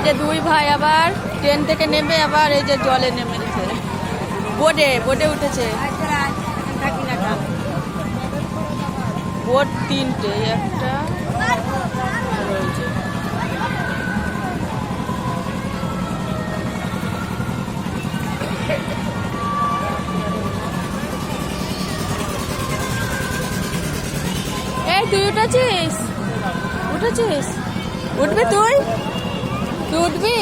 যে দুই ভাই আবার ট্রেন থেকে নেমে আবার এই যে জলে নেমেছে, বোটে উঠেছে। বোট তিনটে, একটা রয়েছে। এই তুই উঠেছিস? উঠবি তুই? তুই উঠবি?